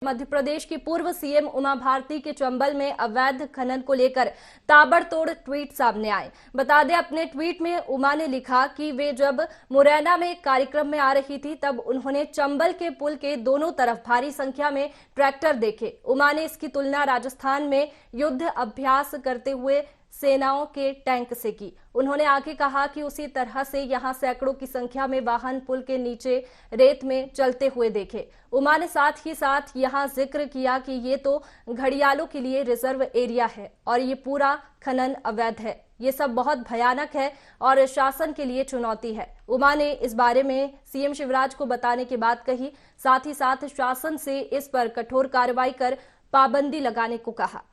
मध्य प्रदेश की पूर्व सीएम उमा भारती के चंबल में अवैध खनन को लेकर ताबड़तोड़ ट्वीट सामने आए। बता दें, अपने ट्वीट में उमा ने लिखा कि वे जब मुरैना में एक कार्यक्रम में आ रही थी तब उन्होंने चंबल के पुल के दोनों तरफ भारी संख्या में ट्रैक्टर देखे। उमा ने इसकी तुलना राजस्थान में युद्ध अभ्यास करते हुए सेनाओं के टैंक से की। उन्होंने आगे कहा कि उसी तरह से यहां सैकड़ों की संख्या में वाहन पुल के नीचे रेत में चलते हुए देखे। उमा ने साथ ही साथ यहां जिक्र किया कि ये तो घड़ियालों के लिए रिजर्व एरिया है और ये पूरा खनन अवैध है। ये सब बहुत भयानक है और शासन के लिए चुनौती है। उमा ने इस बारे में सीएम शिवराज को बताने की बात कही। साथ ही साथ शासन से इस पर कठोर कार्रवाई कर पाबंदी लगाने को कहा।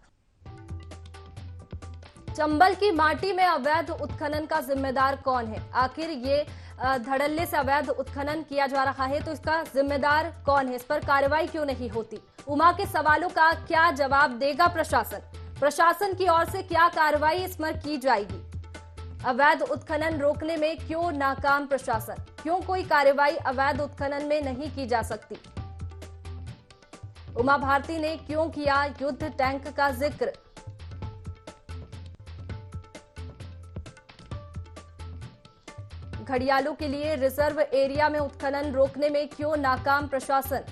चंबल की माटी में अवैध उत्खनन का जिम्मेदार कौन है? आखिर ये धड़ल्ले से अवैध उत्खनन किया जा रहा है तो इसका जिम्मेदार कौन है? इस पर कार्रवाई क्यों नहीं होती? उमा के सवालों का क्या जवाब देगा प्रशासन? प्रशासन की ओर से क्या कार्रवाई इस पर की जाएगी? अवैध उत्खनन रोकने में क्यों नाकाम प्रशासन? क्यों कोई कार्रवाई अवैध उत्खनन में नहीं की जा सकती? उमा भारती ने क्यों किया युद्ध टैंक का जिक्र? घड़ियालों के लिए रिजर्व एरिया में उत्खनन रोकने में क्यों नाकाम प्रशासन?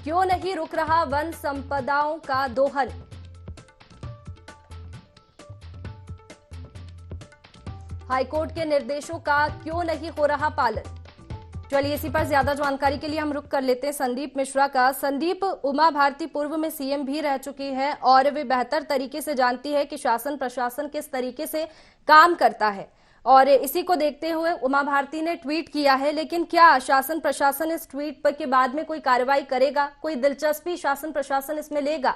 क्यों नहीं रुक रहा वन संपदाओं का दोहन? हाईकोर्ट के निर्देशों का क्यों नहीं हो रहा पालन? चलिए, इसी पर ज्यादा जानकारी के लिए हम रुक कर लेते हैं संदीप मिश्रा का। संदीप, उमा भारती पूर्व में सीएम भी रह चुकी है और वे बेहतर तरीके से जानती है कि शासन प्रशासन किस तरीके से काम करता है, और इसी को देखते हुए उमा भारती ने ट्वीट किया है। लेकिन क्या शासन प्रशासन इस ट्वीट पर के बाद में कोई कार्रवाई करेगा? कोई दिलचस्पी शासन प्रशासन इसमें लेगा?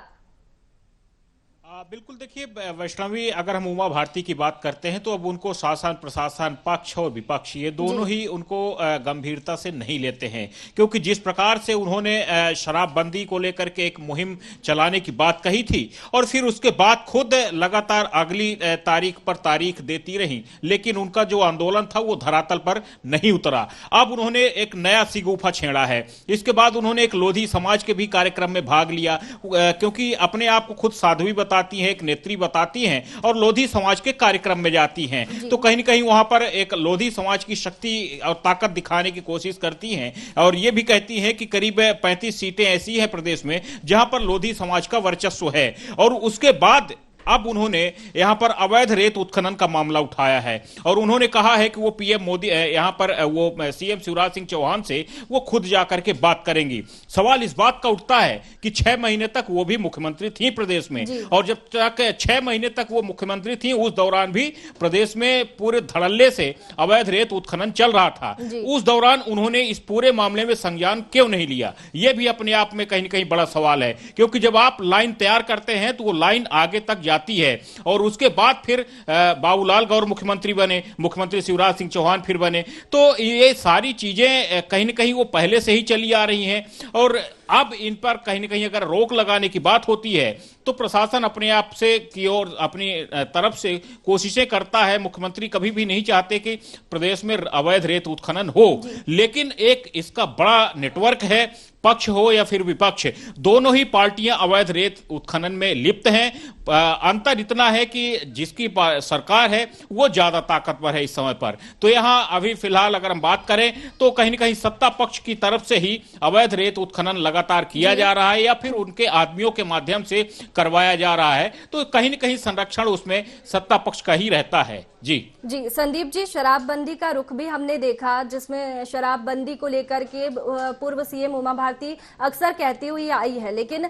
बिल्कुल, देखिए वैष्णवी, अगर हम उमा भारती की बात करते हैं तो अब उनको शासन प्रशासन पक्ष और विपक्ष ये दोनों ही उनको गंभीरता से नहीं लेते हैं, क्योंकि जिस प्रकार से उन्होंने शराबबंदी को लेकर के एक मुहिम चलाने की बात कही थी और फिर उसके बाद खुद लगातार अगली तारीख पर तारीख देती रही, लेकिन उनका जो आंदोलन था वो धरातल पर नहीं उतरा। अब उन्होंने एक नया सिगुफा छेड़ा है। इसके बाद उन्होंने एक लोधी समाज के भी कार्यक्रम में भाग लिया, क्योंकि अपने आप को खुद साध्वी बताती हैं, एक नेत्री बताती हैं और लोधी समाज के कार्यक्रम में जाती हैं, तो कहीं न कहीं वहां पर एक लोधी समाज की शक्ति और ताकत दिखाने की कोशिश करती हैं और यह भी कहती हैं कि करीब 35 सीटें ऐसी हैं प्रदेश में जहां पर लोधी समाज का वर्चस्व है। और उसके बाद अब उन्होंने यहां पर अवैध रेत उत्खनन का मामला उठाया है और उन्होंने कहा है कि वो पीएम मोदी यहां पर वो सीएम शिवराज सिंह चौहान से वो खुद जाकर के बात करेंगी। सवाल इस बात का उठता है कि 6 महीने तक वो भी मुख्यमंत्री थी प्रदेश में, और जब तक 6 महीने तक वो मुख्यमंत्री थी उस दौरान भी प्रदेश में पूरे धड़ल्ले से अवैध रेत उत्खनन चल रहा था। उस दौरान उन्होंने इस पूरे मामले में संज्ञान क्यों नहीं लिया? यह भी अपने आप में कहीं न कहीं बड़ा सवाल है, क्योंकि जब आप लाइन तैयार करते हैं तो वो लाइन आगे तक है और उसके बाद फिर बाबूलाल गौर मुख्यमंत्री बने, मुख्यमंत्री शिवराज सिंह चौहान फिर बने, तो ये सारी चीजें कहीं न कहीं वो पहले से ही चली आ रही हैं। और अब इन पर कहीं न कहीं अगर रोक लगाने की बात होती है तो प्रशासन अपने आप से की ओर अपनी तरफ से कोशिशें करता है। मुख्यमंत्री कभी भी नहीं चाहते कि प्रदेश में अवैध रेत उत्खनन हो, लेकिन एक इसका बड़ा नेटवर्क है, पक्ष हो या फिर विपक्ष, दोनों ही पार्टियां अवैध रेत उत्खनन में लिप्त हैं। अंतर इतना है कि जिसकी सरकार है वो ज्यादा ताकतवर है इस समय पर। तो यहां अभी फिलहाल अगर हम बात करें तो कहीं न कहीं सत्ता पक्ष की तरफ से ही अवैध रेत उत्खनन लगातार किया जा रहा है या फिर उनके आदमियों के माध्यम से करवाया जा रहा है, तो कहीं न कहीं संरक्षण उसमें सत्ता पक्ष का ही रहता है। जी संदीप जी, शराबबंदी का रुख भी हमने देखा, जिसमें शराबबंदी को लेकर के पूर्व सीएम उमा भारती अक्सर कहती हुई आई है, लेकिन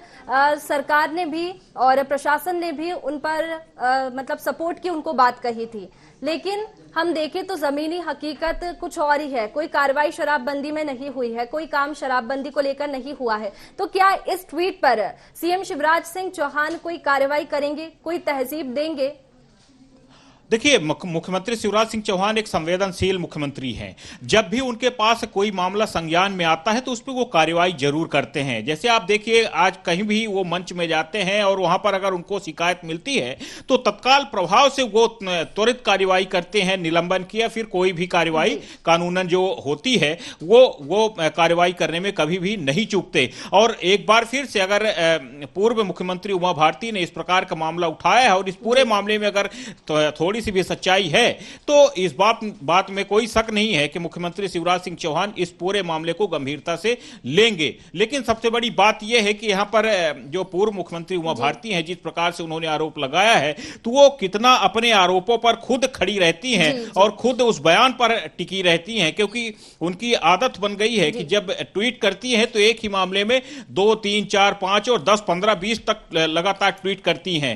सरकार ने भी और प्रशासन ने भी उन पर मतलब सपोर्ट की उनको बात कही थी। लेकिन हम देखें तो जमीनी हकीकत कुछ और ही है। कोई कार्रवाई शराबबंदी में नहीं हुई है, कोई काम शराबबंदी को लेकर नहीं हुआ है। तो क्या इस ट्वीट पर सीएम शिवराज सिंह चौहान कोई कार्रवाई करेंगे, कोई तहजीब देंगे? देखिए, मुख्यमंत्री शिवराज सिंह चौहान एक संवेदनशील मुख्यमंत्री हैं। जब भी उनके पास कोई मामला संज्ञान में आता है तो उस पर वो कार्रवाई जरूर करते हैं। जैसे आप देखिए, आज कहीं भी वो मंच में जाते हैं और वहां पर अगर उनको शिकायत मिलती है तो तत्काल प्रभाव से वो त्वरित कार्रवाई करते हैं, निलंबन की या फिर कोई भी कार्रवाई कानूनन जो होती है वो कार्रवाई करने में कभी भी नहीं चूकते। और एक बार फिर से अगर पूर्व मुख्यमंत्री उमा भारती ने इस प्रकार का मामला उठाया है और इस पूरे मामले में अगर थोड़ी सी भी सच्चाई है तो इस बात में कोई शक नहीं है कि मुख्यमंत्री शिवराज सिंह चौहान इस पूरे मामले को गंभीरता से लेंगे। लेकिन सबसे बड़ी बात यह है कि यहां पर जो पूर्व मुख्यमंत्री उमा भारती हैं, जिस प्रकार से उन्होंने आरोप लगाया है, तो वो कितना अपने आरोपों पर खुद खड़ी रहती हैं और खुद उस बयान पर टिकी रहती हैं, क्योंकि उनकी आदत बन गई है कि जब ट्वीट करती हैं तो एक ही मामले में 2, 3, 4, 5 और 10, 15, 20 तक लगातार ट्वीट करती हैं।